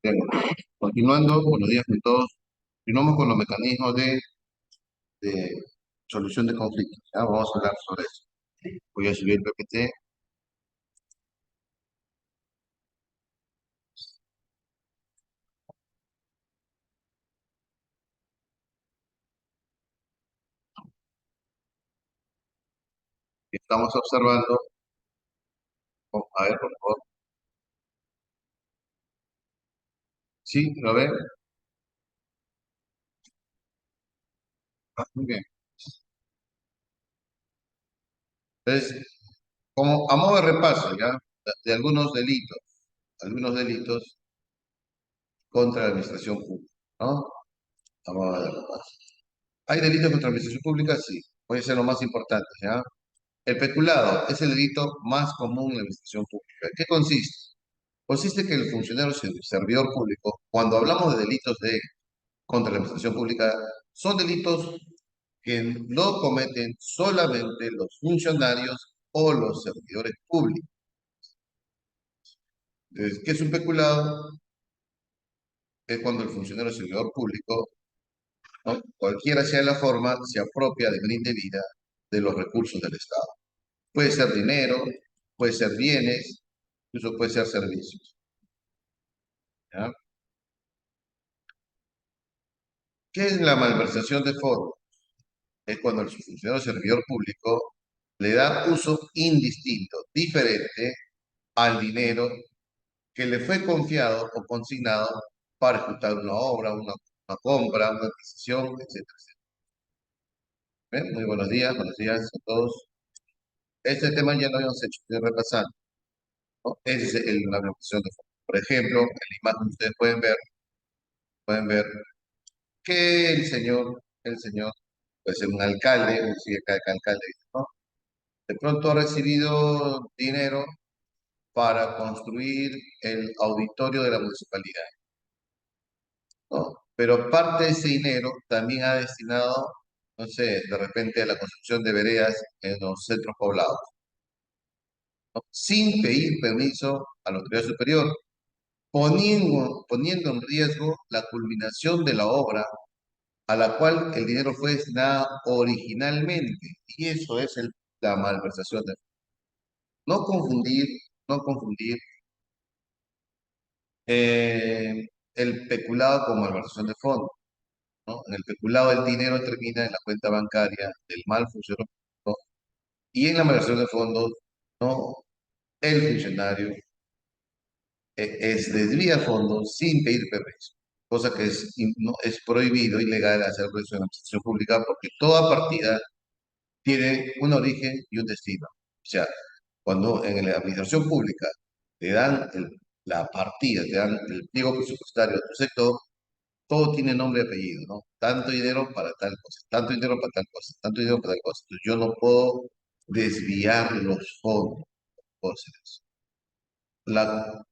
Bien, continuando, buenos días a todos. Continuamos con los mecanismos de solución de conflictos. ¿Ya? Vamos a hablar sobre eso. Voy a subir el PPT. Estamos observando. A ver, por favor. Sí, lo ven. Muy bien. Entonces, como a modo de repaso, ¿ya? De algunos delitos contra la administración pública, ¿no? A modo de repaso. ¿Hay delitos contra la administración pública? Sí. Puede ser lo más importante, ¿ya? El peculado es el delito más común en la administración pública. ¿En qué consiste? Consiste que el funcionario servidor público, cuando hablamos de delitos contra la administración pública, son delitos que no cometen solamente los funcionarios o los servidores públicos. Entonces, ¿qué es un peculado? Es cuando el funcionario servidor público, ¿no? Cualquiera sea la forma, se apropia de manera indebida de los recursos del Estado. Puede ser dinero, puede ser bienes, incluso puede ser servicios. ¿Ya? ¿Qué es la malversación de fondos? Es cuando el funcionario servidor público le da uso indistinto, diferente al dinero que le fue confiado o consignado para ejecutar una obra, una compra, una adquisición, etcétera, etcétera. ¿Ven? Muy buenos días a todos. Este tema ya lo habíamos hecho, estoy repasando, ¿no? Esa es la malversación de fondos. Por ejemplo, en la imagen ustedes pueden ver que el señor puede ser un alcalde, decir acá que alcalde, ¿no? De pronto ha recibido dinero para construir el auditorio de la municipalidad, ¿no? Pero parte de ese dinero también ha destinado, no sé, de repente a la construcción de veredas en los centros poblados, ¿no? Sin pedir permiso a la autoridad superior, poniendo en riesgo la culminación de la obra a la cual el dinero fue destinado originalmente. Y eso es la malversación de. No confundir, no confundir el peculado con malversación de fondos, ¿no? En el peculado el dinero termina en la cuenta bancaria del mal funcionario, ¿no? Y en la malversación de fondos, ¿no? El funcionario desvía fondos sin pedir permiso, cosa que no, es prohibido, ilegal hacer eso en la administración pública porque toda partida tiene un origen y un destino. O sea, cuando en la administración pública te dan la partida, te dan el pliego presupuestario de tu sector, todo tiene nombre y apellido, ¿no? Tanto dinero para tal cosa, tanto dinero para tal cosa, tanto dinero para tal cosa. Entonces, yo no puedo desviar los fondos, no puedo hacer eso. La,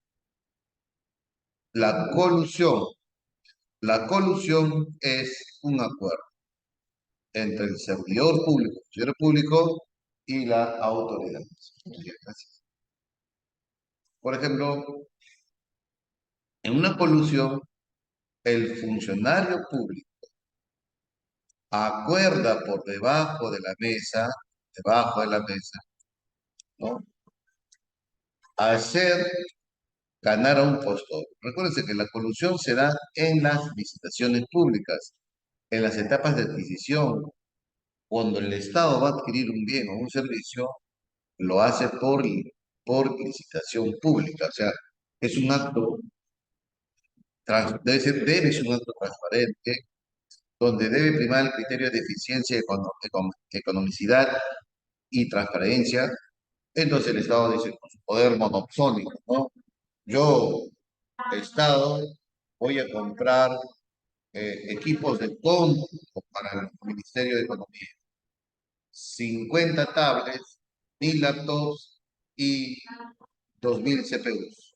la colusión, la colusión es un acuerdo entre el servidor público y la autoridad. Gracias. Por ejemplo, en una colusión, el funcionario público acuerda por debajo de la mesa, ¿no? Hacer ganar a un postor. Recuérdense que la colusión se da en las licitaciones públicas, en las etapas de adquisición. Cuando el Estado va a adquirir un bien o un servicio, lo hace por licitación pública. O sea, es un acto, debe ser un acto transparente, donde debe primar el criterio de eficiencia, economicidad y transparencia. Entonces el Estado dice, con su poder monopsónico, ¿no? Yo, Estado, voy a comprar equipos de cómputo para el Ministerio de Economía. 50 tablets, 1000 laptops y 2000 CPUs,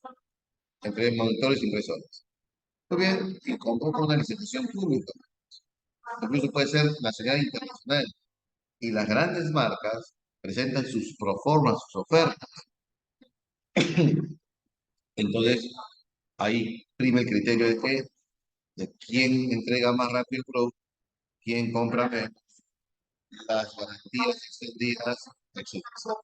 entre monitores e impresoras. Muy bien, y convoca una licitación pública. Incluso puede ser nacional e internacional. Y las grandes marcas presentan sus proformas, sus ofertas. Entonces, Ahí prime el criterio de quién entrega más rápido el producto, quién compra menos, las garantías extendidas, etcétera.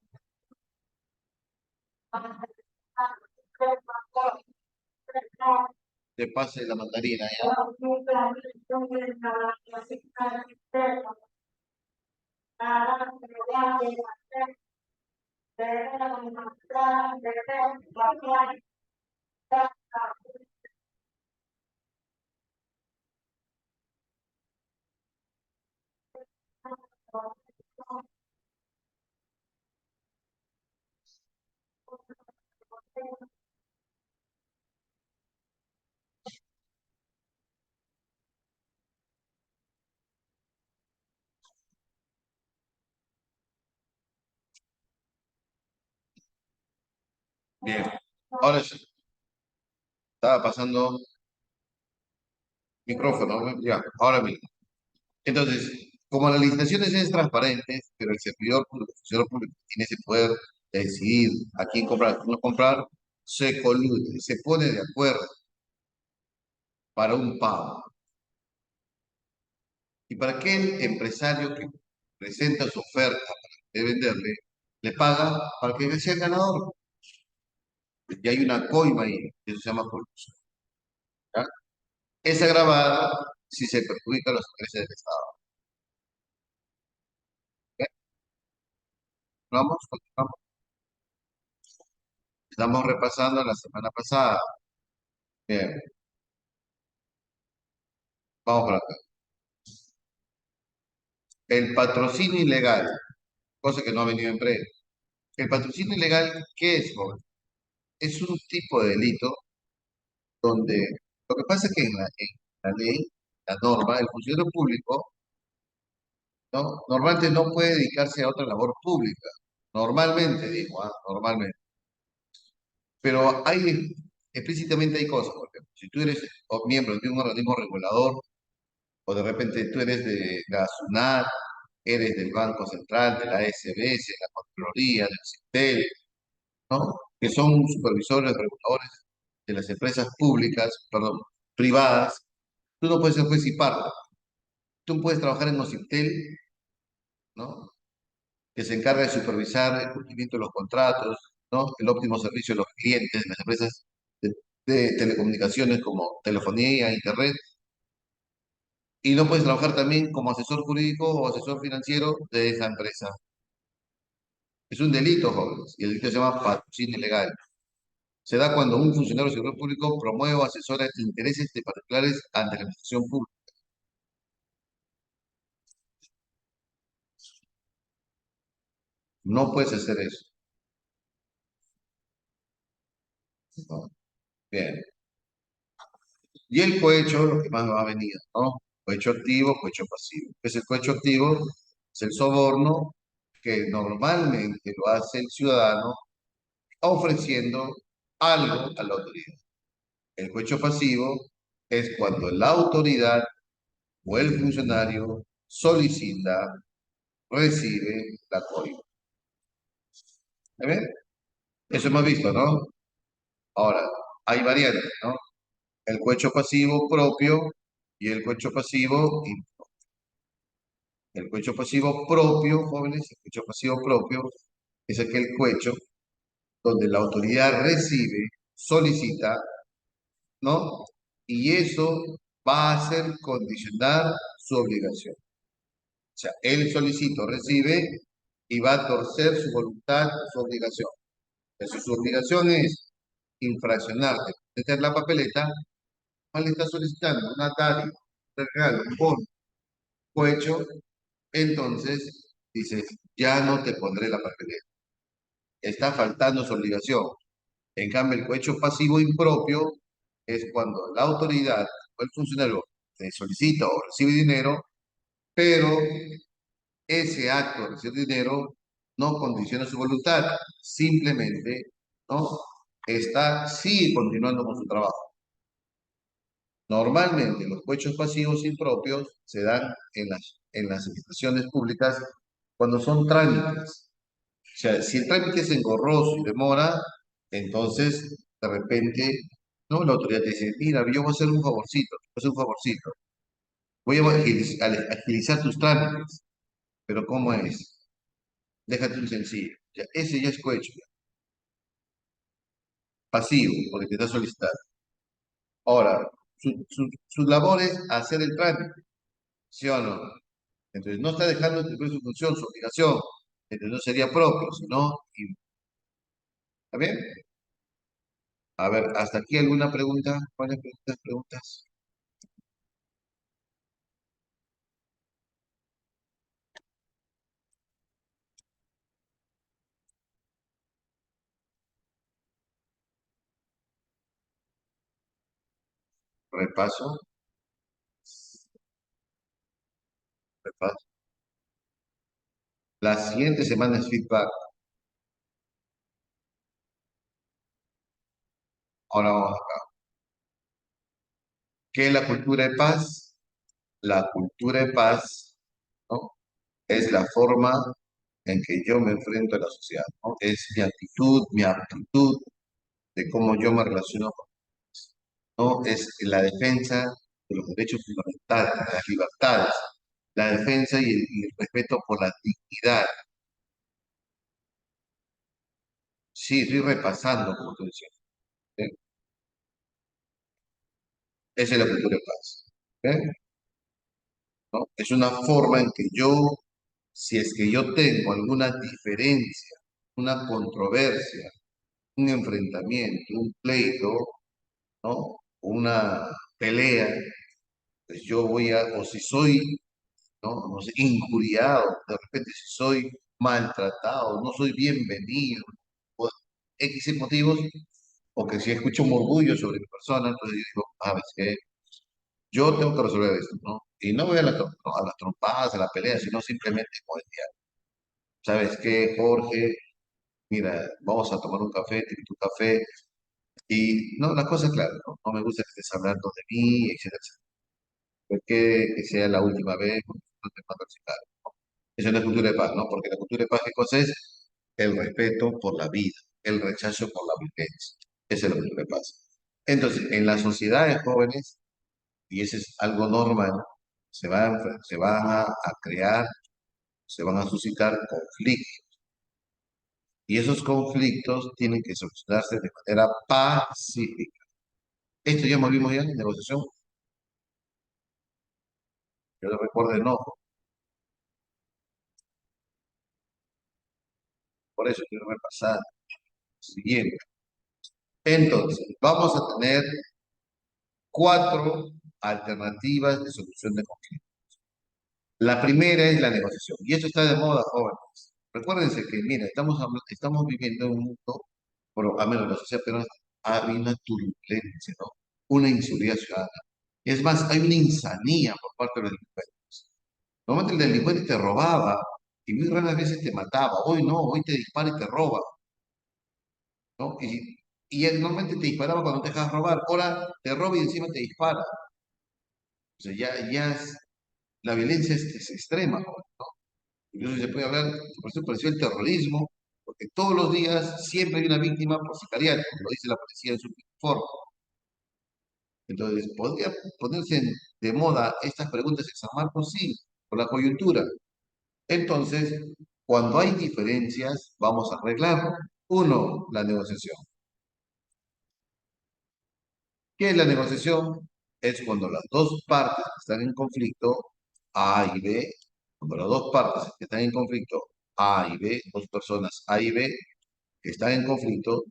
Que pase la mandarina ya. Bien. Ahora sí, estaba pasando micrófono, ¿no? Ya, ahora mismo. Entonces, como las licitaciones es transparentes, pero el servidor público, el funcionario público tiene ese poder de decidir a quién comprar, a quién no comprar, se colude, se pone de acuerdo para un pago. Y para aquel empresario que presenta su oferta de venderle, le paga para que sea el ganador. Y hay una coima ahí, que eso se llama corrupción. ¿Ya? Es agravada si se perjudica los intereses del Estado. ¿Ya? Vamos, continuamos. Estamos repasando la semana pasada. Bien, vamos por acá. El patrocinio ilegal, cosa que no ha venido en breve. El patrocinio ilegal, ¿qué es, joven? Es un tipo de delito donde lo que pasa es que en la ley, la norma, el funcionario público, ¿no? Normalmente no puede dedicarse a otra labor pública. Normalmente, digo, normalmente. Pero explícitamente hay cosas, por ejemplo, si tú eres miembro de un organismo regulador, o de repente tú eres de la SUNAT, eres del Banco Central, de la SBS, de la Contraloría, del CITEL, ¿no? Que son supervisores, reguladores de las empresas públicas, perdón, privadas, tú no puedes ser juez y parte. Tú puedes trabajar en OCIPTEL, ¿no? Que se encarga de supervisar el cumplimiento de los contratos, ¿no? El óptimo servicio de los clientes de las empresas de telecomunicaciones como telefonía, internet, y no puedes trabajar también como asesor jurídico o asesor financiero de esa empresa. Es un delito, jóvenes, y el delito se llama patrocinio ilegal. Se da cuando un funcionario del sector público promueve o asesora intereses de particulares ante la administración pública. No puedes hacer eso. ¿No? Bien. Y el cohecho, lo que más va a venir, ¿no? Cohecho activo, cohecho pasivo. ¿Qué es el cohecho activo? Es el soborno que normalmente lo hace el ciudadano ofreciendo algo a la autoridad. El cohecho pasivo es cuando la autoridad o el funcionario solicita, recibe la coima. ¿Está bien? Eso hemos visto, ¿no? Ahora, hay variantes, ¿no? El cohecho pasivo propio y el cohecho pasivo impropio. El cohecho pasivo propio, jóvenes, el cohecho pasivo propio es aquel cohecho donde la autoridad recibe, solicita, ¿no? Y eso va a hacer condicionar su obligación. O sea, él solicita, recibe y va a torcer su voluntad, su obligación. Entonces, su obligación es infraccionarte, meter la papeleta, ¿cuál le está solicitando? Una dádiva, un regalo, un bono, cohecho, entonces dices, ya no te pondré la papeleta. Está faltando su obligación. En cambio, el cohecho pasivo impropio es cuando la autoridad o el funcionario te solicita o recibe dinero, pero ese acto de recibir dinero no condiciona su voluntad, simplemente ¿no? Sigue continuando con su trabajo. Normalmente los cohechos pasivos impropios se dan en las administraciones públicas cuando son trámites. O sea, si el trámite es engorroso y demora, entonces de repente ¿no? La autoridad te dice, mira, yo voy a hacer un favorcito, voy a hacer un favorcito. Voy a agilizar tus trámites. Pero ¿cómo es? Déjate un sencillo. Ya, ese ya es cohecho, ya. Pasivo, porque te está solicitando. Ahora, su labor es hacer el trámite, ¿sí o no? Entonces no está dejando de cumplir su función, su obligación. Entonces no sería propio, sino... ¿Está bien? A ver, ¿hasta aquí alguna pregunta? ¿Cuáles preguntas? Preguntas. Repaso, repaso. La siguiente semana es feedback. Ahora vamos acá. ¿Qué es la cultura de paz? La cultura de paz, ¿no? Es la forma en que yo me enfrento a la sociedad, ¿no? Es mi actitud, mi aptitud de cómo yo me relaciono con, ¿no? Es la defensa de los derechos fundamentales, de las libertades, la defensa y el respeto por la dignidad. Sí, estoy repasando, como tú decías. ¿Eh? Esa es la cultura de paz. ¿Eh? ¿No? Es una forma en que yo, si es que yo tengo alguna diferencia, una controversia, un enfrentamiento, un pleito, ¿no? Una pelea, pues yo voy a, o si soy, ¿no? No sé, injuriado, de repente si soy maltratado, no soy bienvenido, o X motivos, o que si escucho murmullo sobre mi persona, entonces yo digo, ah, es que yo tengo que resolver esto, ¿no? Y no voy a, no, a las trompadas, a la pelea, sino simplemente como el diálogo. ¿Sabes qué, Jorge? Mira, vamos a tomar un café, te invito un café. Y no, la cosa es clara, ¿no? No me gusta que estés hablando de mí, etcétera, etcétera. Que sea la última vez, porque no te mando al psicólogo. Esa es la cultura de paz, ¿no? Porque la cultura de paz, ¿qué cosa es? El respeto por la vida, el rechazo por la violencia. Esa es la cultura de paz. Entonces, en las sociedades jóvenes, y eso es algo normal, se van a crear, se van a suscitar conflictos. Y esos conflictos tienen que solucionarse de manera pacífica. Esto ya volvimos ya en negociación, yo lo recuerdo no, por eso quiero repasar. Siguiente. Entonces, vamos a tener cuatro alternativas de solución de conflicto. La primera es la negociación, y esto está de moda, jóvenes. Recuérdense que, mira, estamos viviendo en un mundo, bueno, a menos la sociedad peruana, hay una turbulencia, ¿no? Una inseguridad ciudadana. Es más, hay una insanía por parte de los delincuentes. Normalmente el delincuente te robaba y muy raras veces te mataba. Hoy no, hoy te dispara y te roba, ¿no? Y él normalmente te disparaba cuando te dejas robar. Ahora te roba y encima te dispara. O sea, la violencia es extrema, ¿no? Incluso se puede hablar, por eso pareció el terrorismo, porque todos los días siempre hay una víctima por sicariato, lo dice la policía en su informe. Entonces, ¿podría ponerse de moda estas preguntas en San Marcos? Sí, por la coyuntura. Entonces, cuando hay diferencias, vamos a arreglarlo. Uno, la negociación. ¿Qué es la negociación? Es cuando las dos partes que están en conflicto, A y B, cuando las dos partes que están en conflicto, A y B, dos personas A y B, que están en conflicto,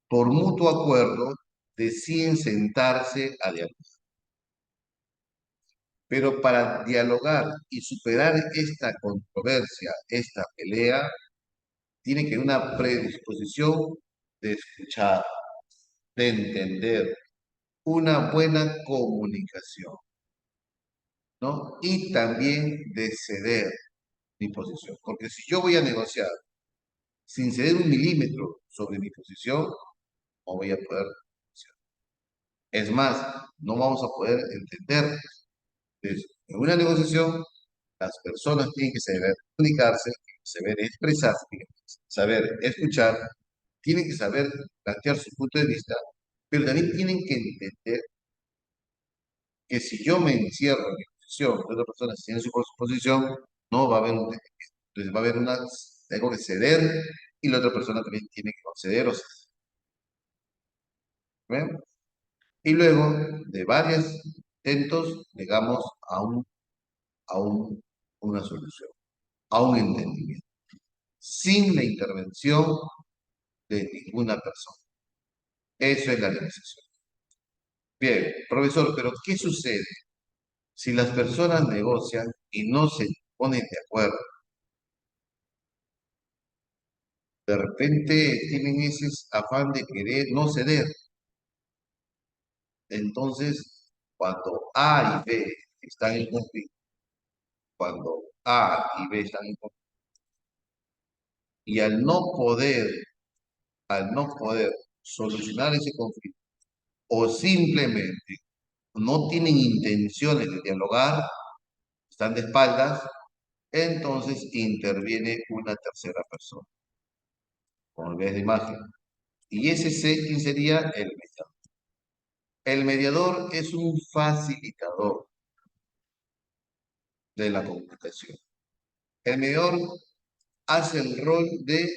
por mutuo acuerdo, deciden sentarse a dialogar. Pero para dialogar y superar esta controversia, esta pelea, tiene que haber una predisposición de escuchar, de entender, una buena comunicación, ¿no? Y también de ceder mi posición. Porque si yo voy a negociar sin ceder un milímetro sobre mi posición, no voy a poder negociar. Es más, no vamos a poder entender. Entonces, en una negociación, las personas tienen que saber comunicarse, saber expresarse, saber escuchar, tienen que saber plantear su punto de vista Pero también tienen que entender que si yo me encierro en mi posición, la otra persona se tiene su posición, no va a haber un entendimiento. Entonces va a haber tengo que ceder y la otra persona también tiene que conceder o ceder. ¿Ven? Y luego de varios intentos llegamos a una solución, a un entendimiento, sin la intervención de ninguna persona. Eso es la negociación. Bien, profesor, pero ¿qué sucede si las personas negocian y no se ponen de acuerdo? De repente tienen ese afán de querer no ceder. Entonces, cuando A y B están en conflicto, cuando A y B están en conflicto, y al no poder solucionar ese conflicto, o simplemente no tienen intenciones de dialogar, están de espaldas, entonces interviene una tercera persona, como ves la imagen. Y ese ¿quién sería? El mediador. El mediador es un facilitador de la comunicación. El mediador hace el rol de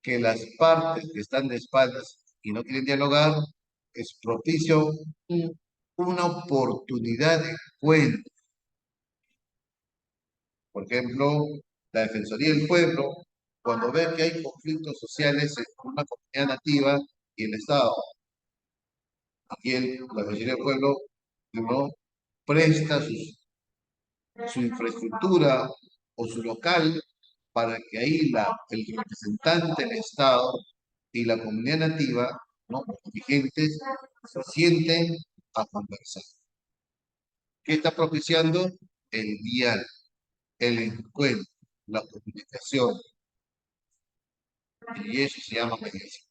que las partes que están de espaldas y no quieren dialogar, es propicio una oportunidad de encuentro. Por ejemplo, la Defensoría del Pueblo, cuando ve que hay conflictos sociales en una comunidad nativa y el Estado, aquí la Defensoría del Pueblo no presta su infraestructura o su local para que ahí el representante del Estado y la comunidad nativa, ¿no? Los dirigentes se sienten a conversar. ¿Qué está propiciando? El diálogo, el encuentro, la comunicación, y eso se llama mediación.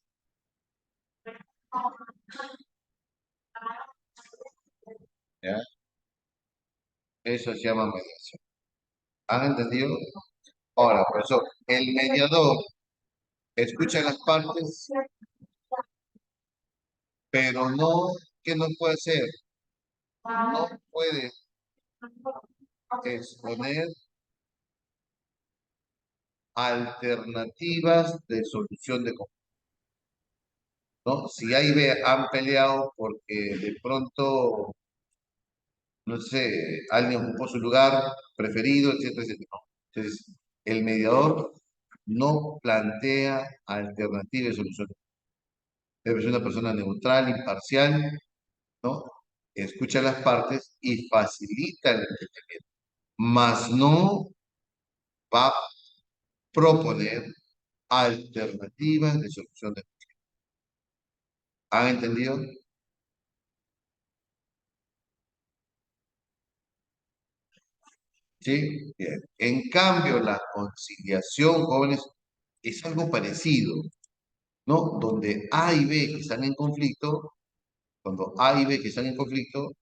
¿Ya? Eso se llama mediación. ¿Han entendido? Ahora, profesor, el mediador escucha las partes, pero no, ¿qué no puede hacer? No puede exponer alternativas de solución de conflicto, ¿no? Si A y B han peleado porque de pronto, no sé, alguien ocupó su lugar preferido, etcétera, etcétera. ¿No? Entonces, el mediador no plantea alternativas de solución. Debe ser una persona neutral, imparcial, ¿no? Escucha las partes y facilita el entendimiento, mas no va a proponer alternativas de solución de conflicto. ¿Han entendido? Sí, bien. En cambio, la conciliación, jóvenes, es algo parecido, ¿no? Donde A y B que están en conflicto, cuando A y B que están en conflicto,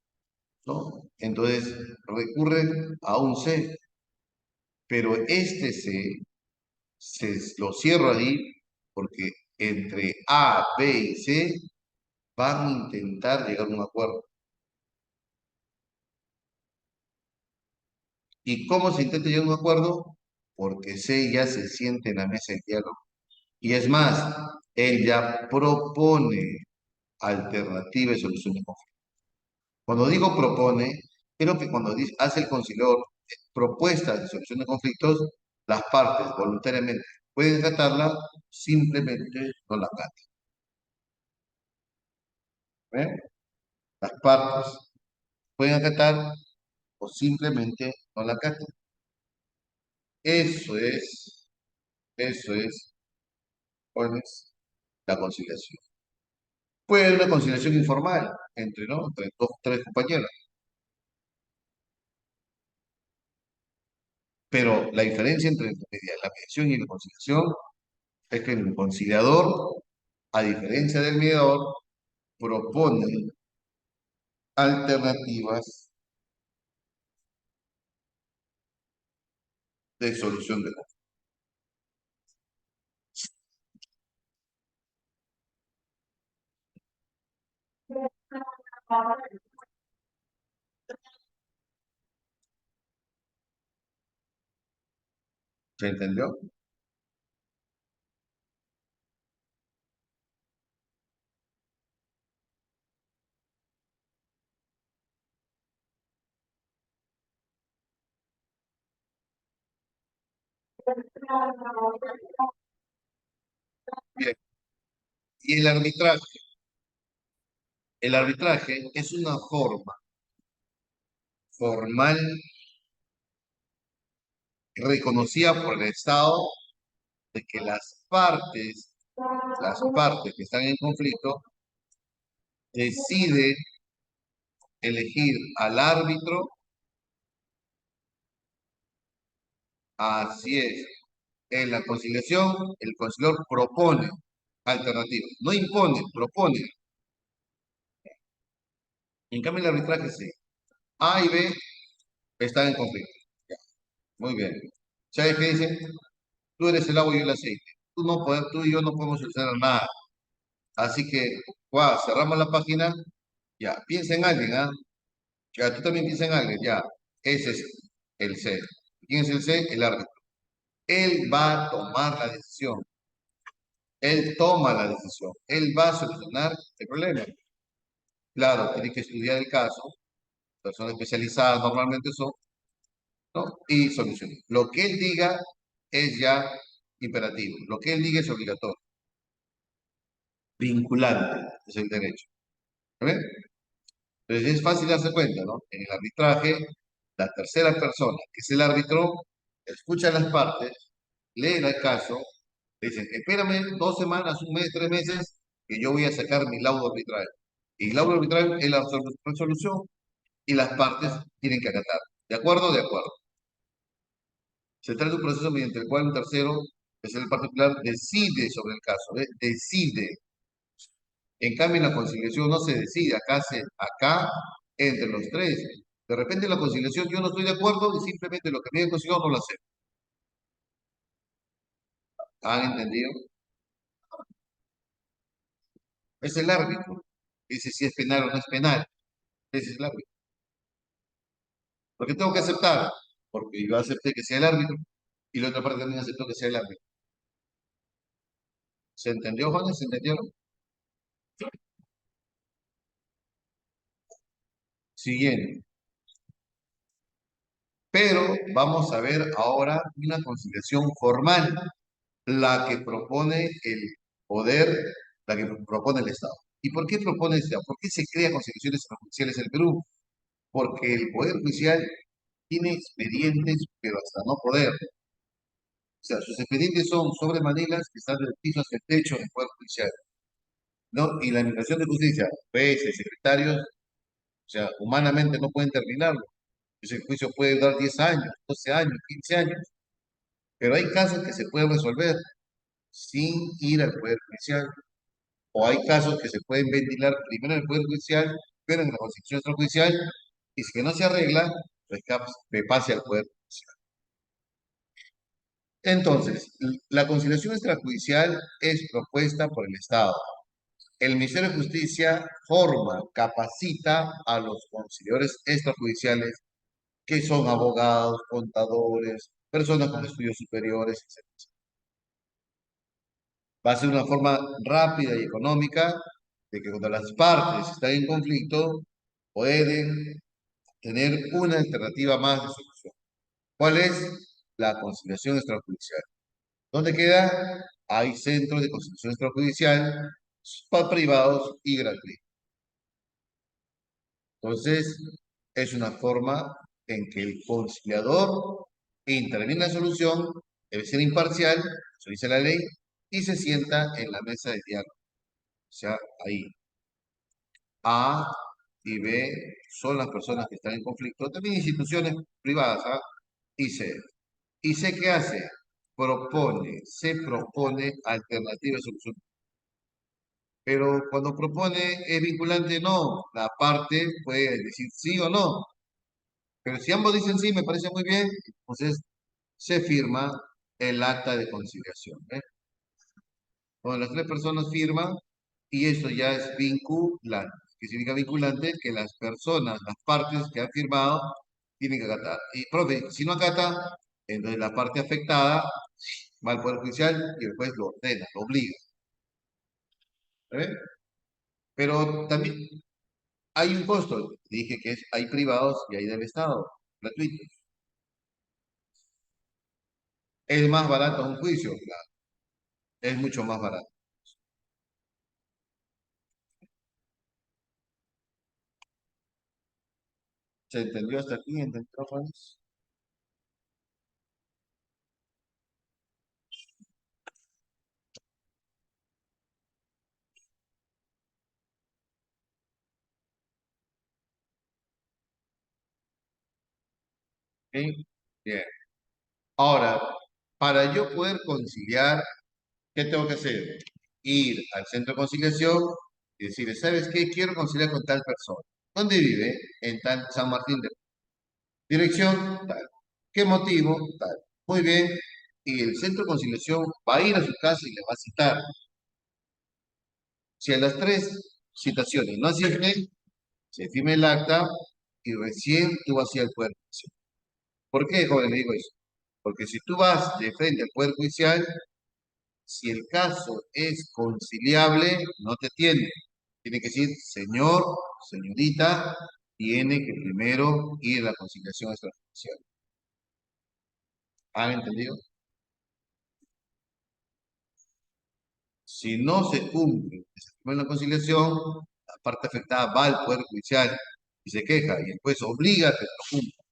¿no? Entonces recurren a un C, pero este lo cierro ahí porque entre A, B y C van a intentar llegar a un acuerdo. ¿Y cómo se intenta llegar a un acuerdo? Porque C ya se siente en la mesa de diálogo. Y es más, él ya propone alternativas y soluciones de conflicto. Cuando digo propone, creo que cuando hace el conciliador propuestas de solución de conflictos, las partes voluntariamente pueden tratarla, simplemente no la acatan. ¿Ven? Las partes pueden acatar o simplemente no la acatan. Eso es, jóvenes, la conciliación. Puede haber una conciliación informal entre, ¿no? Entre dos, tres compañeros. Pero la diferencia entre la mediación y la conciliación es que el conciliador, a diferencia del mediador, propone alternativas de solución de conflicto. ¿Se entendió? Bien. Y el arbitraje es una forma formal reconocida por el Estado de que las partes que están en conflicto, deciden elegir al árbitro. Así es. En la conciliación, el conciliador propone alternativas, no impone, propone. En cambio, el arbitraje sí. A y B están en conflicto. Ya, muy bien. ¿Sabes qué dicen? Tú eres el agua y yo el aceite. Tú y yo no podemos solucionar nada. Así que, guau, cerramos la página. Ya, piensa en alguien, ¿ah? Ya, tú también piensa en alguien, ya. Ese es el C. ¿Quién es el C? El árbitro. Él va a tomar la decisión. Él toma la decisión. Él va a solucionar el problema. Claro, tiene que estudiar el caso. Personas especializadas normalmente son, ¿no? Y solucionar. Lo que él diga es ya imperativo. Lo que él diga es obligatorio. Vinculante es el derecho. ¿Ven? Entonces es fácil darse cuenta, ¿no? En el arbitraje, la tercera persona, que es el árbitro, escucha las partes, lee el caso, le dicen, espérame 2 semanas, un mes, 3 meses, que yo voy a sacar mi laudo arbitral. Y el laudo arbitral es la resolución y las partes tienen que acatar. ¿De acuerdo? De acuerdo. Se trata de un proceso mediante el cual un tercero, que es el particular, decide sobre el caso, ¿eh? Decide. En cambio, en la conciliación no se decide, acá entre los tres. De repente en la conciliación yo no estoy de acuerdo y simplemente lo que me han conciliado no lo acepto. ¿Han entendido? Es el árbitro. Dice si es penal o no es penal. Ese es el árbitro. Porque tengo que aceptar, porque yo acepté que sea el árbitro y la otra parte también aceptó que sea el árbitro. ¿Se entendió, Juan? ¿Se entendió? Siguiente. Pero vamos a ver ahora una conciliación formal, la que propone el poder, la que propone el Estado. ¿Y por qué propone el Estado? ¿Por qué se crea conciliaciones extrajudiciales en el Perú? Porque el Poder Judicial tiene expedientes, pero hasta no poder. O sea, sus expedientes son sobre Manilas que están del piso hasta el techo del Poder Judicial, ¿no? Y la Administración de Justicia, jueces, secretarios, o sea, humanamente no pueden terminarlo. Ese juicio puede durar 10 años, 12 años, 15 años, pero hay casos que se pueden resolver sin ir al Poder Judicial, o hay casos que se pueden ventilar primero en el Poder Judicial, pero en la Constitución extrajudicial, y si que no se arregla, pues que pase al Poder Judicial. Entonces, la conciliación extrajudicial es propuesta por el Estado. El Ministerio de Justicia forma, capacita a los conciliadores extrajudiciales que son abogados, contadores, personas con estudios superiores, etc. Va a ser una forma rápida y económica de que cuando las partes están en conflicto pueden tener una alternativa más de solución. ¿Cuál es? La conciliación extrajudicial. ¿Dónde queda? Hay centros de conciliación extrajudicial para privados y gratuitos. Entonces, es una forma en que el conciliador interviene en la solución, debe ser imparcial, eso dice la ley, y se sienta en la mesa de diálogo. O sea, ahí A y B son las personas que están en conflicto, también instituciones privadas, ¿ah? Y C. ¿Y C qué hace? Se propone alternativas de solución. Pero cuando propone es vinculante, no. La parte puede decir sí o no. Pero si ambos dicen sí, me parece muy bien, entonces se firma el acta de conciliación. ¿Eh? Cuando las tres personas firman, y eso ya es vinculante. que significa vinculante, que las personas, las partes que han firmado, tienen que acatar. Y, profe, si no acata, entonces la parte afectada va al Poder Judicial y el juez lo ordena, lo obliga. ¿Eh? Pero también hay un costo. Dije que hay privados y hay del Estado, gratuitos. Es más barato un juicio, claro. Es mucho más barato. ¿Se entendió hasta aquí? ¿Entendió, Juanes? Sí. Bien. Ahora, para yo poder conciliar, ¿qué tengo que hacer? Ir al centro de conciliación y decirle, ¿sabes qué? Quiero conciliar con tal persona. ¿Dónde vive? En tal San Martín de... Dirección, tal. ¿Qué motivo? Tal. Muy bien. Y el centro de conciliación va a ir a su casa y le va a citar. Si a las tres citaciones no asisten, se firma el acta y recién tú vas hacia el Poder Judicial. ¿Por qué, joven, le digo eso? Porque si tú vas de frente al Poder Judicial, si el caso es conciliable, no te tiene. Tiene que decir, señor, señorita, tiene que primero ir a la conciliación extrajudicial. ¿Han entendido? Si no se cumple esa primera conciliación, la parte afectada va al Poder Judicial y se queja, y el juez obliga a que lo cumpla.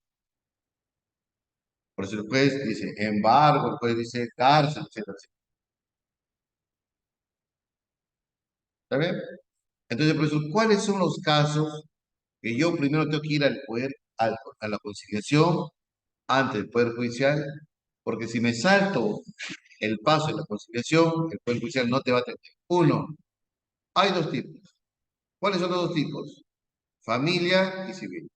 Por eso el juez dice embargo, el juez dice cárcel, etcétera, etcétera. ¿Está bien? Entonces, por eso, ¿cuáles son los casos que yo primero tengo que ir al poder, a la conciliación ante el Poder Judicial? Porque si me salto el paso de la conciliación, el Poder Judicial no te va a atender. Uno, hay dos tipos. ¿Cuáles son los dos tipos? Familia y civil.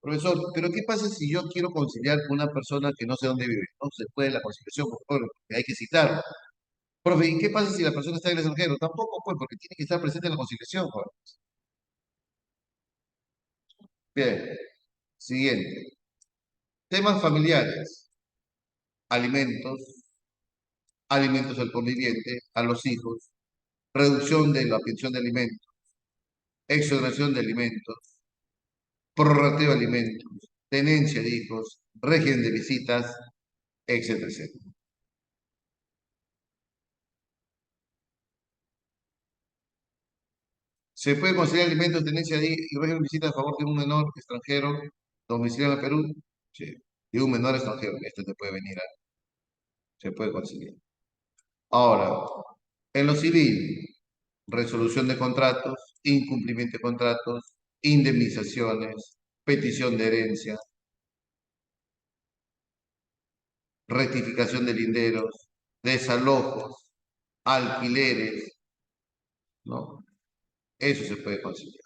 Profesor, pero ¿qué pasa si yo quiero conciliar con una persona que no sé dónde vive? No se puede la conciliación, por favor, porque hay que citarlo. Profe, ¿y qué pasa si la persona está en el extranjero? Tampoco, pues, porque tiene que estar presente en la conciliación, joven. Bien, siguiente. Temas familiares, alimentos, alimentos al conviviente, a los hijos, reducción de la pensión de alimentos, exoneración de alimentos, prorrateo de alimentos, tenencia de hijos, régimen de visitas, etcétera, etcétera. ¿Se puede considerar alimentos, tenencia de y régimen de visitas a favor de un menor extranjero domiciliado en el Perú? Sí. De un menor extranjero, este te puede venir, se puede conciliar. Ahora, en lo civil, resolución de contratos, incumplimiento de contratos, indemnizaciones, petición de herencia, rectificación de linderos, desalojos, alquileres, ¿no? Eso se puede conciliar.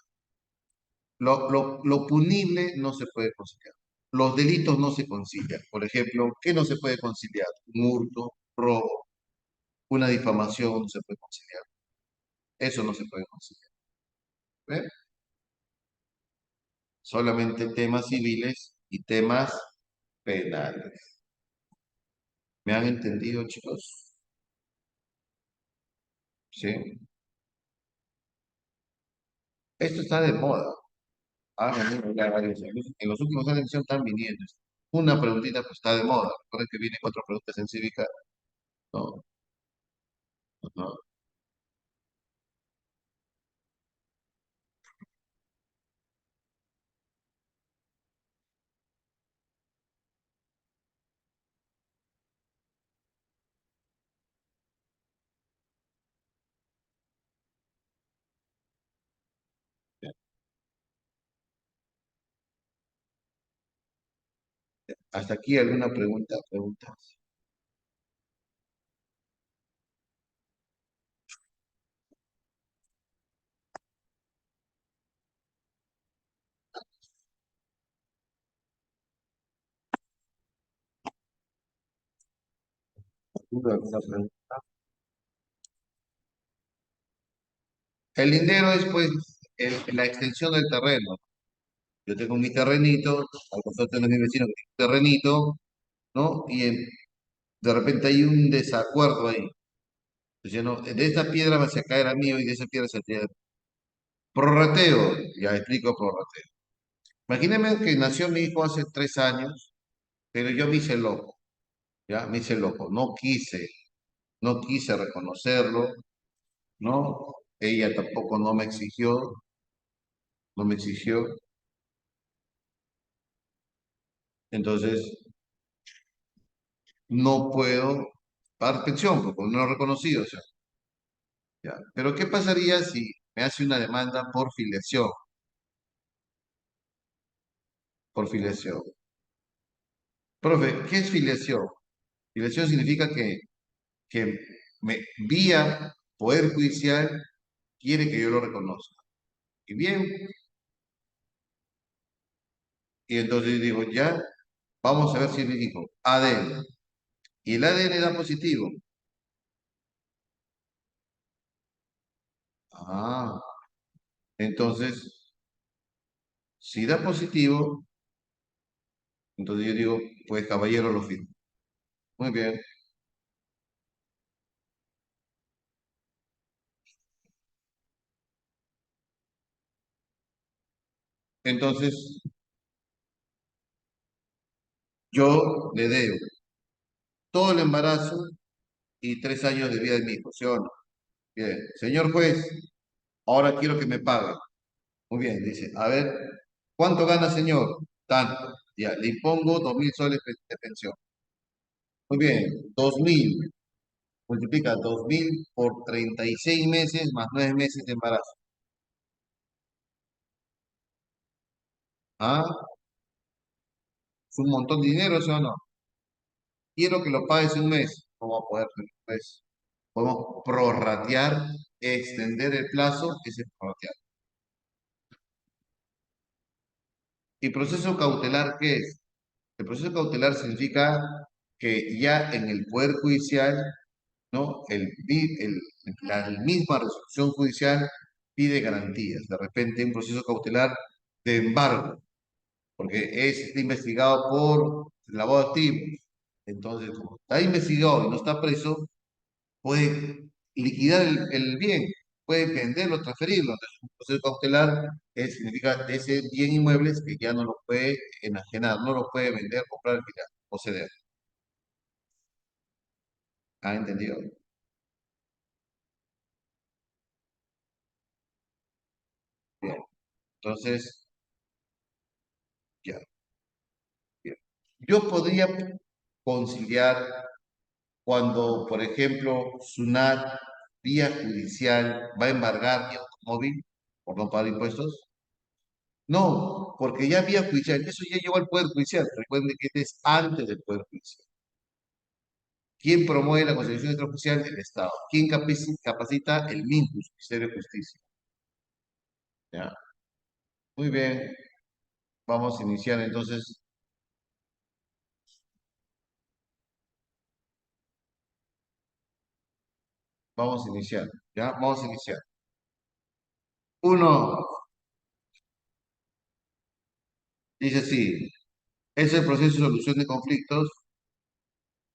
Lo punible no se puede conciliar. Los delitos no se concilian. Por ejemplo, ¿qué no se puede conciliar? Un hurto, robo, una difamación no se puede conciliar. Eso no se puede conciliar. ¿Ve? Solamente temas civiles y temas penales. ¿Me han entendido, chicos? Sí. Esto está de moda. Venido ya varios años. En los últimos años están viniendo. Una preguntita pues está de moda. Recuerden que viene cuatro preguntas en cívica. No, no. Hasta aquí alguna pregunta, preguntas. ¿Alguna pregunta? El lindero es pues la extensión del terreno. Yo tengo mi terrenito, al costado tengo mi vecino que tiene un terrenito, ¿no? De repente hay un desacuerdo ahí. Entonces, no, de esta piedra va a caer a mío y de esa piedra se caer. Prorrateo, ya explico prorrateo. Imagíneme que nació mi hijo hace 3 años, pero yo me hice loco, ¿ya? Me hice loco. No quise reconocerlo, ¿no? Ella tampoco no me exigió. Entonces, no puedo pagar pensión porque no lo he reconocido, o sea, ¿ya? Pero ¿qué pasaría si me hace una demanda por filiación? Por filiación. Profe, ¿qué es filiación? Filiación significa que vía Poder Judicial quiere que yo lo reconozca. Y bien, y entonces digo, ya, vamos a ver si es mi hijo. ADN. Y el ADN da positivo. Ah, entonces, si da positivo, entonces yo digo, pues caballero lo firmo. Muy bien. Entonces, yo le debo todo el embarazo y 3 años de vida de mi hijo, ¿sí o no? Bien. Señor juez, ahora quiero que me pague. Muy bien, dice, a ver, ¿cuánto gana, señor? Tanto. Ya, le impongo 2.000 soles de pensión. Muy bien, 2.000. Multiplica 2.000 por 36 meses más 9 meses de embarazo. ¿Ah? Es un montón de dinero, ¿sí o no? Quiero que lo pagues en un mes. No va a poder en un mes. Podemos prorratear, extender el plazo, ese es prorratear. ¿Y proceso cautelar qué es? El proceso cautelar significa que ya en el Poder Judicial, ¿no? La misma resolución judicial pide garantías. De repente, un proceso cautelar de embargo, porque está investigado por lavado de activos. Entonces, como está investigado y no está preso, puede liquidar el bien, puede venderlo, transferirlo. Entonces, un proceso cautelar significa de ese bien inmuebles que ya no lo puede enajenar, no lo puede vender, comprar, alquilar o ceder. ¿Ha entendido? Bien. Entonces, ya, bien. Yo podría conciliar cuando, por ejemplo, SUNAT, vía judicial, va a embargar mi automóvil por no pagar impuestos. No, porque ya vía judicial, eso ya llegó al Poder Judicial. Recuerden que este es antes del Poder Judicial. ¿Quién promueve la Constitución Extrajudicial? El Estado. ¿Quién capacita? El MINJUS, Ministerio de Justicia. ¿Ya? Muy bien, vamos a iniciar entonces. Vamos a iniciar. ¿Ya? Vamos a iniciar. Uno, dice así, es el proceso de solución de conflictos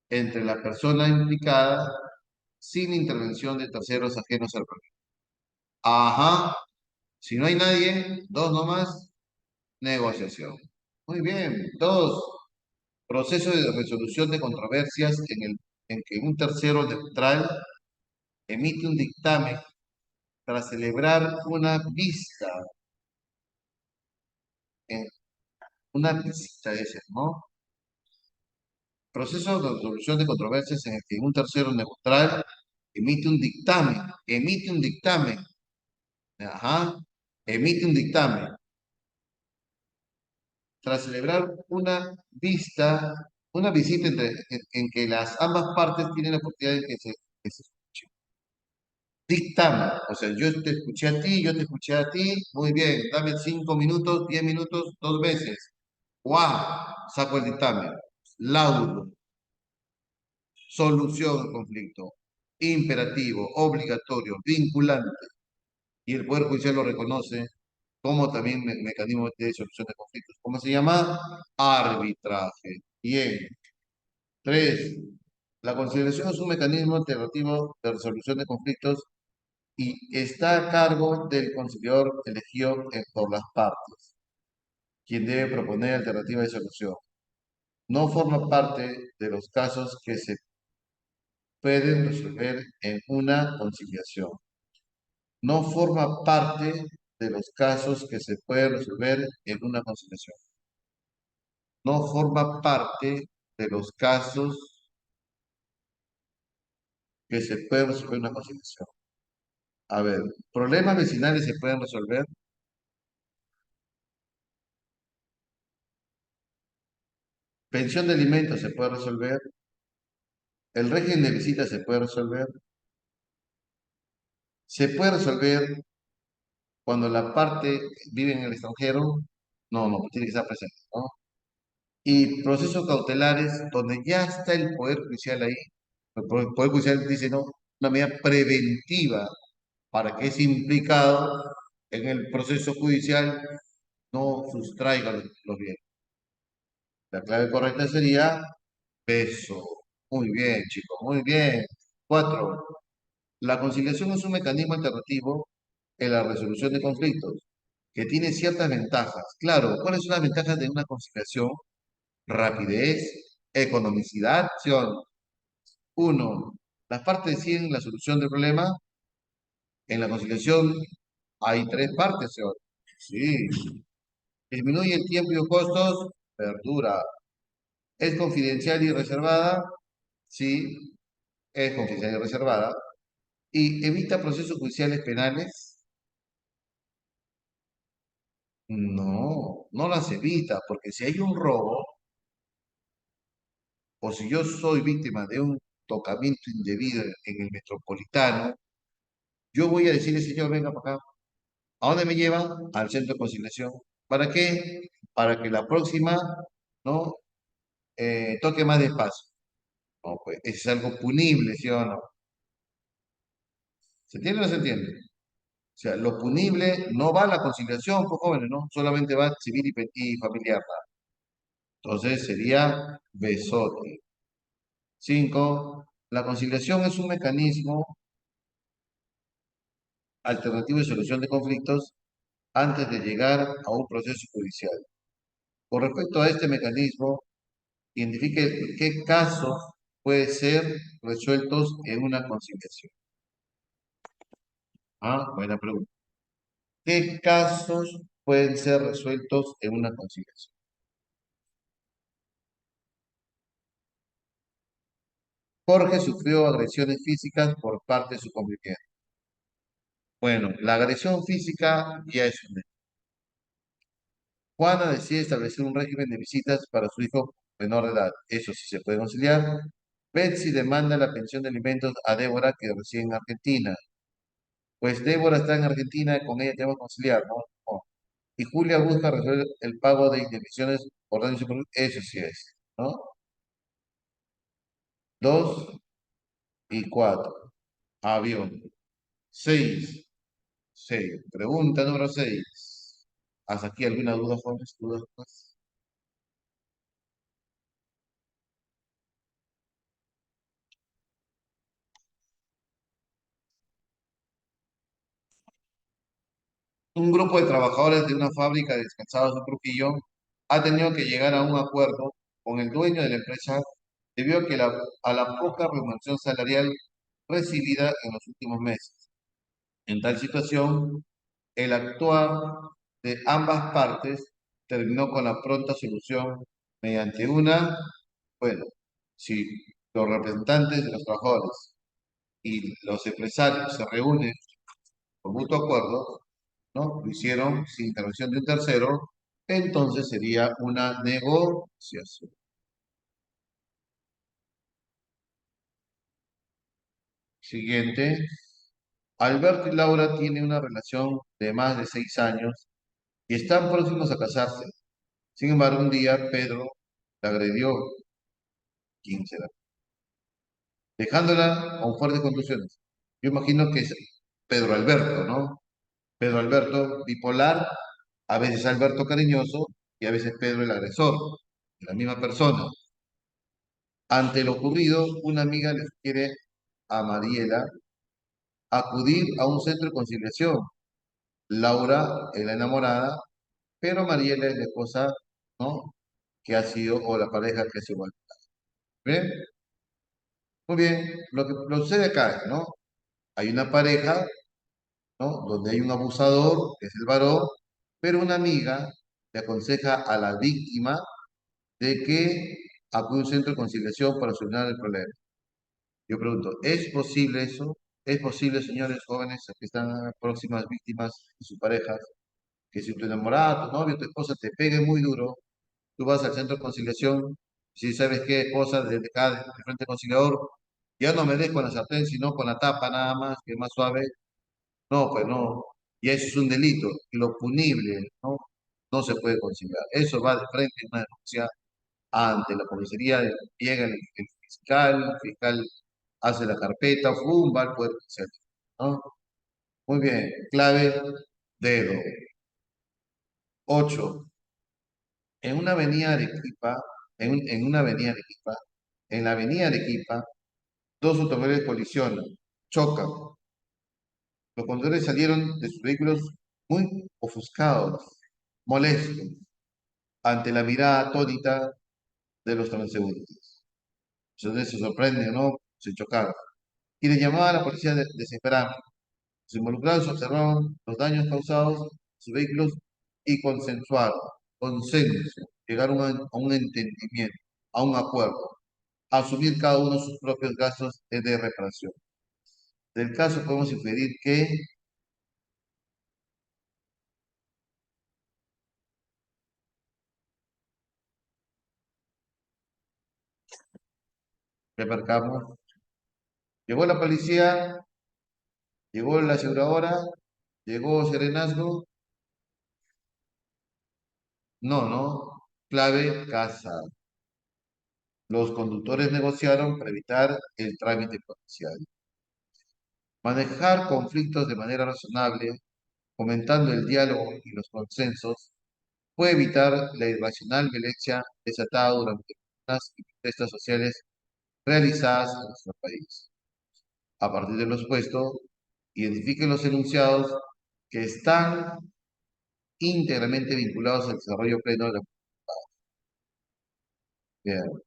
entre la persona implicada sin intervención de terceros ajenos al problema. Ajá, si no hay nadie, dos nomás, negociación. Muy bien. Dos, proceso de resolución de controversias en que un tercero neutral emite un dictamen para celebrar en, una visita, ese, ¿no? Proceso de resolución de controversias en el que un tercero neutral emite un dictamen, ajá, emite un dictamen tras celebrar una visita en que las ambas partes tienen la oportunidad de que se escuchen. Dictamen, o sea, yo te escuché a ti, yo te escuché a ti, muy bien, dame 5 minutos, 10 minutos, 2 veces. ¡Guau! Saco el dictamen. Laudo, solución al conflicto, imperativo, obligatorio, vinculante. y el Poder Judicial lo reconoce como también mecanismo de solución de conflictos. ¿Cómo se llama? Arbitraje. Bien. Tres, la conciliación es un mecanismo alternativo de resolución de conflictos y está a cargo del conciliador elegido por las partes, quien debe proponer alternativas de solución. No forma parte de los casos que se pueden resolver en una conciliación. No forma parte de los casos que se pueden resolver en una conciliación. No forma parte de los casos que se pueden resolver en una conciliación. A ver, problemas vecinales se pueden resolver, pensión de alimentos se puede resolver, el régimen de visitas se puede resolver cuando la parte vive en el extranjero, no, tiene que estar presente, ¿no? Y procesos cautelares donde ya está el Poder Judicial ahí, el Poder Judicial dice, no, una medida preventiva para que ese implicado en el proceso judicial no sustraiga los bienes. La clave correcta sería peso. Muy bien, chicos, muy bien. Cuatro, la conciliación es un mecanismo alternativo en la resolución de conflictos que tiene ciertas ventajas. Claro, ¿cuáles son las ventajas de una conciliación? Rapidez, economicidad, ¿sí o no? Uno, las partes deciden la solución del problema. En la conciliación hay tres partes, ¿sí o no? Sí. Disminuye el tiempo y los costos, perdura. ¿Es confidencial y reservada? Sí, es confidencial y reservada. ¿Y evita procesos judiciales penales? No, no las evita, porque si hay un robo o si yo soy víctima de un tocamiento indebido en el metropolitano, yo voy a decirle, señor, venga para acá. ¿A dónde me llevan? Al centro de conciliación. ¿Para qué? Para que la próxima, ¿no? Toque más despacio. No, pues, es algo punible, ¿sí o no? ¿Se entiende o no se entiende? O sea, lo punible no va a la conciliación, pues jóvenes, ¿no? Solamente va civil y familiar. Entonces sería besote. Cinco, la conciliación es un mecanismo alternativo de solución de conflictos antes de llegar a un proceso judicial. Con respecto a este mecanismo, identifique qué casos pueden ser resueltos en una conciliación. Ah, buena pregunta. ¿Qué casos pueden ser resueltos en una conciliación? Jorge sufrió agresiones físicas por parte de su conviviente. Bueno, la agresión física ya es un hecho. Juana decide establecer un régimen de visitas para su hijo menor de edad. Eso sí se puede conciliar. Betsy demanda la pensión de alimentos a Débora, que reside en Argentina. Pues Débora está en Argentina, con ella tenemos que conciliar, ¿no? No. Y Julia busca resolver el pago de indemnizaciones por daños y eso sí es, ¿no? Dos y cuatro. Avión. Seis. Seis. Pregunta número seis. ¿Hasta aquí alguna duda, jóvenes? ¿Dudas más? Un grupo de trabajadores de una fábrica de descansados de Trujillo ha tenido que llegar a un acuerdo con el dueño de la empresa debido a, a la poca remuneración salarial recibida en los últimos meses. En tal situación, el actuar de ambas partes terminó con la pronta solución mediante bueno, si los representantes de los trabajadores y los empresarios se reúnen por mutuo acuerdo, ¿no? Lo hicieron sin intervención de un tercero, entonces sería una negociación. Siguiente. Alberto y Laura tienen una relación de más de 6 años y están próximos a casarse. Sin embargo, un día Pedro la agredió, 15, dejándola con fuertes contusiones. Yo imagino que es Pedro Alberto, ¿no? Pedro Alberto bipolar, a veces Alberto cariñoso y a veces Pedro el agresor, la misma persona. Ante lo ocurrido, una amiga le sugiere a Mariela acudir a un centro de conciliación. Laura es la enamorada, pero Mariela es la esposa, ¿no? Que ha sido, o la pareja que ha sido igual. ¿Bien? Muy bien. Lo que sucede acá es, ¿no? Hay una pareja, ¿no? Donde hay un abusador, que es el varón, pero una amiga le aconseja a la víctima de que acude a un centro de conciliación para solucionar el problema. Yo pregunto, ¿es posible eso? ¿Es posible, señores jóvenes que están próximas víctimas de sus parejas, que si tu enamorada, tu novio, tu esposa te pegue muy duro, tú vas al centro de conciliación, si sabes qué, esposa, desde acá, de frente al conciliador, ya no me des con la sartén, sino con la tapa nada más, que es más suave? No, pues no. Y eso es un delito, y lo punible, ¿no? No se puede conciliar. Eso va de frente a una denuncia ante la comisaría, llega el fiscal hace la carpeta, ¡fum! Va al Poder Judicial, ¿no? Muy bien, clave, dedo. 8. En una avenida Arequipa, en una avenida Arequipa, en la avenida Arequipa, dos automóviles colisionan, chocan. Los conductores salieron de sus vehículos muy ofuscados, molestos, ante la mirada atónita de los transeúntes. Entonces se sorprenden, ¿no? Se chocaron. Y le llamaban a la policía desesperada. Los involucrados observaron los daños causados a sus vehículos y consensuaron, consenso, llegaron a un entendimiento, a un acuerdo, a asumir cada uno sus propios gastos de reparación. Del caso podemos inferir que remarcamos, llegó la policía, llegó la aseguradora, llegó Serenazgo, no, no, clave casa. Los conductores negociaron para evitar el trámite policial. Manejar conflictos de manera razonable, fomentando el diálogo y los consensos, puede evitar la irracional violencia desatada durante las protestas sociales realizadas en nuestro país. A partir de lo expuesto, identifiquen los enunciados que están íntegramente vinculados al desarrollo pleno de la comunidad.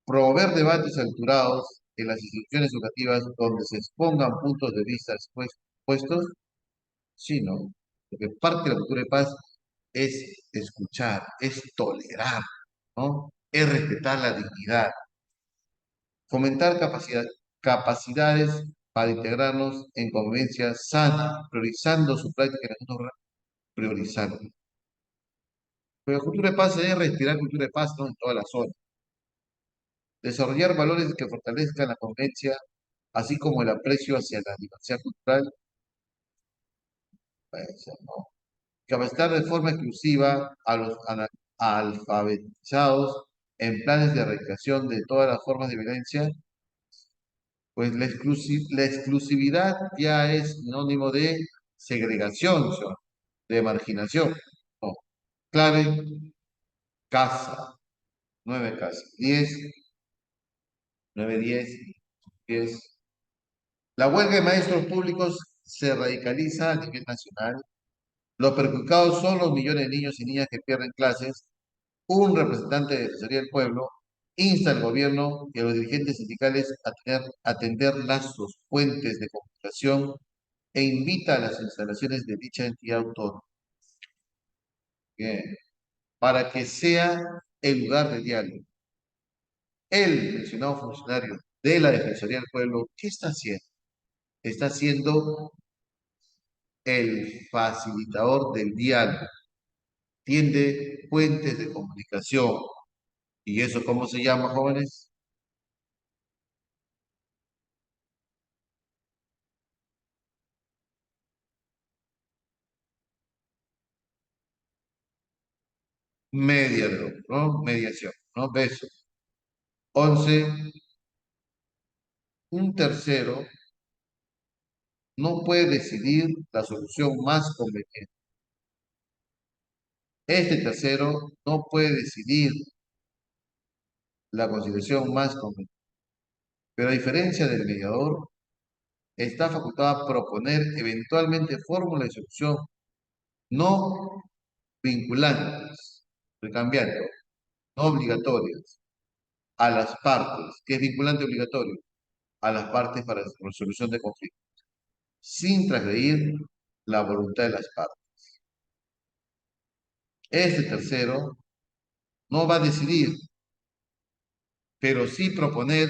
Promover debates alturados en las instituciones educativas donde se expongan puntos de vista expuestos, sí, ¿no? Porque parte de la cultura de paz es escuchar, es tolerar, ¿no? Es respetar la dignidad, fomentar capacidades para integrarnos en convivencia sana, priorizando su práctica y nosotros priorizando. Pero la cultura de paz es respirar cultura de paz, ¿no? En toda la zona. Desarrollar valores que fortalezcan la convivencia, así como el aprecio hacia la diversidad cultural, pues, ¿no? Capacitar de forma exclusiva a los alfabetizados en planes de erradicación de todas las formas de violencia, pues la exclusividad ya es sinónimo de segregación, ¿sí? De marginación. No. Clave, casa, 9 casas, 10, 9, 10, 10. La huelga de maestros públicos se radicaliza a nivel nacional. Los perjudicados son los millones de niños y niñas que pierden clases. Un representante de Defensoría del Pueblo insta al gobierno y a los dirigentes sindicales a atender lazos, fuentes de comunicación e invita a las instalaciones de dicha entidad autónoma. Bien, para que sea el lugar de diálogo. El mencionado funcionario de la Defensoría del Pueblo, ¿qué está haciendo? Está siendo el facilitador del diálogo, tiende puentes de comunicación. ¿Y eso cómo se llama, jóvenes? Mediador, ¿no? Mediación, ¿no? Beso. 11, un tercero no puede decidir la solución más conveniente. Este tercero no puede decidir la conciliación más conveniente. Pero a diferencia del mediador, está facultado a proponer eventualmente fórmulas de solución no vinculantes, recambiando, no obligatorias, a las partes, que es vinculante obligatorio, a las partes para resolución de conflictos, sin transgredir la voluntad de las partes. Este tercero no va a decidir, pero sí proponer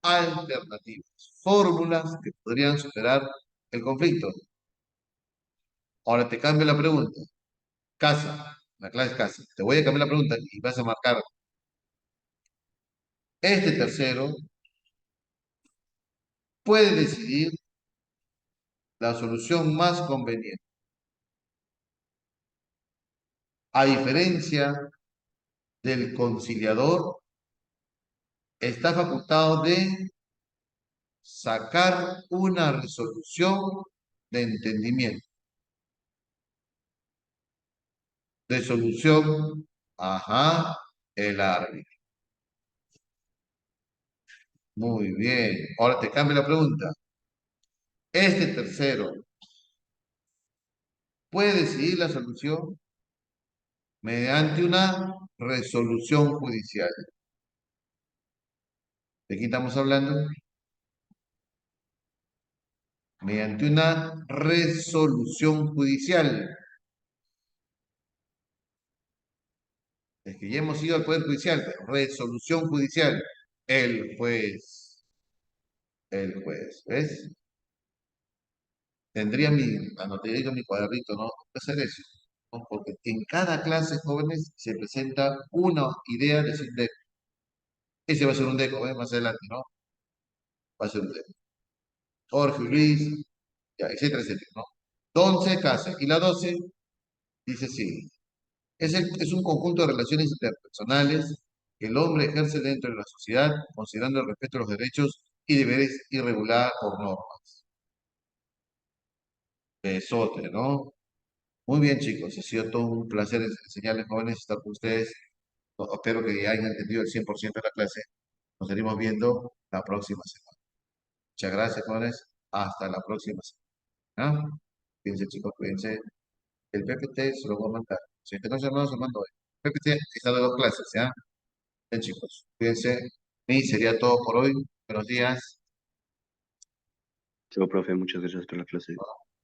alternativas, fórmulas que podrían superar el conflicto. Ahora te cambio la pregunta. Casa, la clase es casa. Te voy a cambiar la pregunta y vas a marcar. Este tercero puede decidir la solución más conveniente. A diferencia del conciliador, está facultado de sacar una resolución de entendimiento, de solución, ajá, el árbitro. Muy bien. Ahora te cambio la pregunta. Este tercero puede decidir la solución mediante una resolución judicial. ¿De qué estamos hablando? Mediante una resolución judicial. Es que ya hemos ido al Poder Judicial, pero resolución judicial. El juez, ¿ves? Tendría anotaría mi cuadrito, ¿no? ¿Qué hacer eso? ¿No? Porque en cada clase, jóvenes, se presenta una idea de ese deco. Ese va a ser un deco, ¿eh? Más adelante, ¿no? Va a ser un deco. Jorge Luis, ya, etcétera, etcétera, ¿no? 11 casa. Y la 12 dice sí. Es un conjunto de relaciones interpersonales que el hombre ejerce dentro de la sociedad, considerando el respeto a los derechos y deberes irregulados por normas. Besote, ¿no? Muy bien, chicos. Ha sido todo un placer enseñarles, jóvenes, estar con ustedes. Espero que hayan entendido el 100% de la clase. Nos seguimos viendo la próxima semana. Muchas gracias, jóvenes. Hasta la próxima semana. ¿Ah? Cuídense, chicos, cuídense. El PPT se lo voy a mandar. Si es que no se lo mando hoy. PPT está de dos clases, ¿ya? Bien, chicos, cuídense. Y sería todo por hoy. Buenos días. Chao, profe, muchas gracias por la clase.